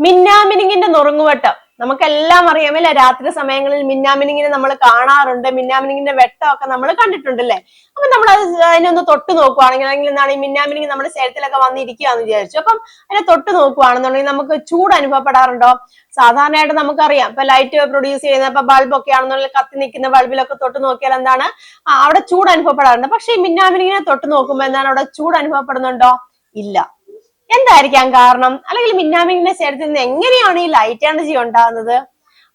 മിന്നാമിനിങ്ങിന്റെ നുറുങ്ങുവെട്ടം നമുക്കെല്ലാം അറിയാമല്ലേ. രാത്രി സമയങ്ങളിൽ മിന്നാമിനിങ്ങിനെ നമ്മൾ കാണാറുണ്ട്. മിന്നാമിനിങ്ങിന്റെ വെട്ടമൊക്കെ നമ്മൾ കണ്ടിട്ടുണ്ടല്ലേ. അപ്പൊ നമ്മൾ അതിനൊന്ന് തൊട്ട് നോക്കുവാണെങ്കിൽ, അല്ലെങ്കിൽ എന്താണ് ഈ മിന്നാമിനിങ് നമ്മുടെ ശരീരത്തിലൊക്കെ വന്നിരിക്കുകയെന്ന് വിചാരിച്ചു. അപ്പം അതിനെ തൊട്ട് നോക്കുവാണെന്നുണ്ടെങ്കിൽ നമുക്ക് ചൂട് അനുഭവപ്പെടാറുണ്ടോ? സാധാരണയായിട്ട് നമുക്കറിയാം, ഇപ്പൊ ലൈറ്റ് പ്രൊഡ്യൂസ് ചെയ്യുന്ന ഇപ്പൊ ബൾബൊക്കെ ആണെന്നുണ്ടെങ്കിൽ കത്തി നിൽക്കുന്ന ബൾബിലൊക്കെ തൊട്ട് നോക്കിയാൽ എന്താണ് അവിടെ ചൂട് അനുഭവപ്പെടാറുണ്ട്. പക്ഷെ ഈ മിന്നാമിനിങ്ങിനെ തൊട്ട് നോക്കുമ്പോൾ എന്താണ് അവിടെ ചൂട് അനുഭവപ്പെടുന്നുണ്ടോ? ഇല്ല. എന്തായിരിക്കാം കാരണം? അല്ലെങ്കിൽ മിന്നാമിനിങ്ങിന്റെ ശരീരത്തിൽ നിന്ന് എങ്ങനെയാണ് ഈ ലൈറ്റ് എനർജി ഉണ്ടാകുന്നത്?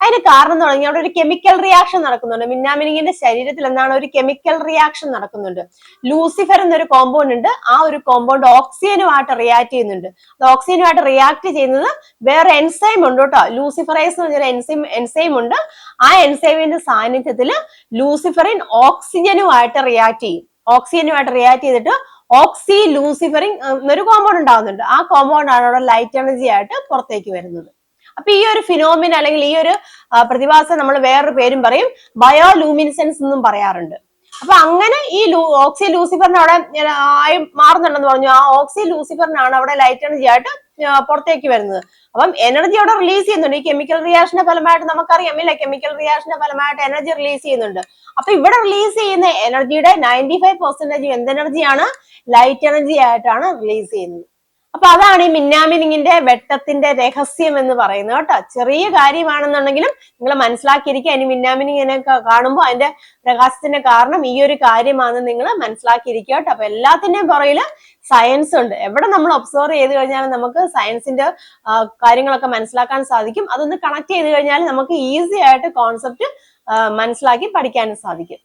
അതിന് കാരണം എന്ന് പറഞ്ഞാൽ അവിടെ ഒരു കെമിക്കൽ റിയാക്ഷൻ നടക്കുന്നുണ്ട്. മിന്നാമിനിങ്ങിന്റെ ശരീരത്തിൽ എന്താണ് ഒരു കെമിക്കൽ റിയാക്ഷൻ നടക്കുന്നുണ്ട്. ലൂസിഫർ എന്നൊരു കോമ്പൗണ്ട് ഉണ്ട്. ആ ഒരു കോമ്പൗണ്ട് ഓക്സിജനുമായിട്ട് റിയാക്ട് ചെയ്യുന്നുണ്ട്. ഓക്സിജനുമായിട്ട് റിയാക്ട് ചെയ്യുന്നത് വേറെ എൻസൈം ഉണ്ട് കേട്ടോ. ലൂസിഫറൈസ് എന്ന് പറഞ്ഞൊരു എൻസൈം ഉണ്ട്. ആ എൻസൈമിന്റെ സാന്നിധ്യത്തിൽ ലൂസിഫറിൻ ഓക്സിജനുമായിട്ട് റിയാക്ട് ചെയ്യും. ഓക്സിജനുമായിട്ട് റിയാക്ട് ചെയ്തിട്ട് ഓക്സി ലൂസിഫറിൻ എന്നൊരു കോമ്പൗണ്ട് ഉണ്ടാകുന്നുണ്ട്. ആ കോമ്പൗണ്ട് ആണ് അവിടെ ലൈറ്റ് എനർജി ആയിട്ട് പുറത്തേക്ക് വരുന്നത്. അപ്പൊ ഈ ഒരു ഫിനോമിന അല്ലെങ്കിൽ ഈ ഒരു പ്രതിഭാസം നമ്മൾ വേറൊരു പേരും പറയും, ബയോലൂമിനിസെൻസ് എന്നും പറയാറുണ്ട്. അപ്പൊ അങ്ങനെ ഈ ഓക്സി ലൂസിഫറിന് അവിടെ ആയി മാറുന്നുണ്ടെന്ന് പറഞ്ഞു. ആ ഓക്സി ലൂസിഫറിനാണ് അവിടെ ലൈറ്റ് എനർജി ആയിട്ട് പുറത്തേക്ക് വരുന്നത്. അപ്പം എനർജി അവിടെ റിലീസ് ചെയ്യുന്നുണ്ട്. ഈ കെമിക്കൽ റിയാക്ഷന്റെ ഫലമായിട്ട് നമുക്കറിയാം ഇല്ലേ, കെമിക്കൽ റിയാക്ഷന്റെ ഫലമായിട്ട് എനർജി റിലീസ് ചെയ്യുന്നുണ്ട്. അപ്പൊ ഇവിടെ റിലീസ് ചെയ്യുന്ന എനർജിയുടെ 95% എന്ത് എനർജിയാണ്? ലൈറ്റ് എനർജി ആയിട്ടാണ് റിലീസ് ചെയ്യുന്നത്. അപ്പൊ അതാണ് ഈ മിന്നാമിനിങ്ങിന്റെ വെട്ടത്തിന്റെ രഹസ്യം എന്ന് പറയുന്നത് കേട്ടോ. ചെറിയ കാര്യമാണെന്നുണ്ടെങ്കിലും നിങ്ങൾ മനസ്സിലാക്കിയിരിക്കുക. ഇനി മിന്നാമിനിങ്ങിനെ കാണുമ്പോൾ അതിന്റെ പ്രകാശത്തിന്റെ കാരണം ഈ ഒരു കാര്യമാണെന്ന് നിങ്ങൾ മനസ്സിലാക്കിയിരിക്കുക കേട്ടോ. അപ്പൊ എല്ലാത്തിന്റെയും പുറകില് സയൻസ് ഉണ്ട്. എവിടെ നമ്മൾ ഒബ്സർവ് ചെയ്ത് കഴിഞ്ഞാൽ നമുക്ക് സയൻസിന്റെ കാര്യങ്ങളൊക്കെ മനസ്സിലാക്കാൻ സാധിക്കും. അതൊന്ന് കണക്ട് ചെയ്ത് കഴിഞ്ഞാൽ നമുക്ക് ഈസി ആയിട്ട് കോൺസെപ്റ്റ് മനസ്സിലാക്കി പഠിക്കാനും സാധിക്കും.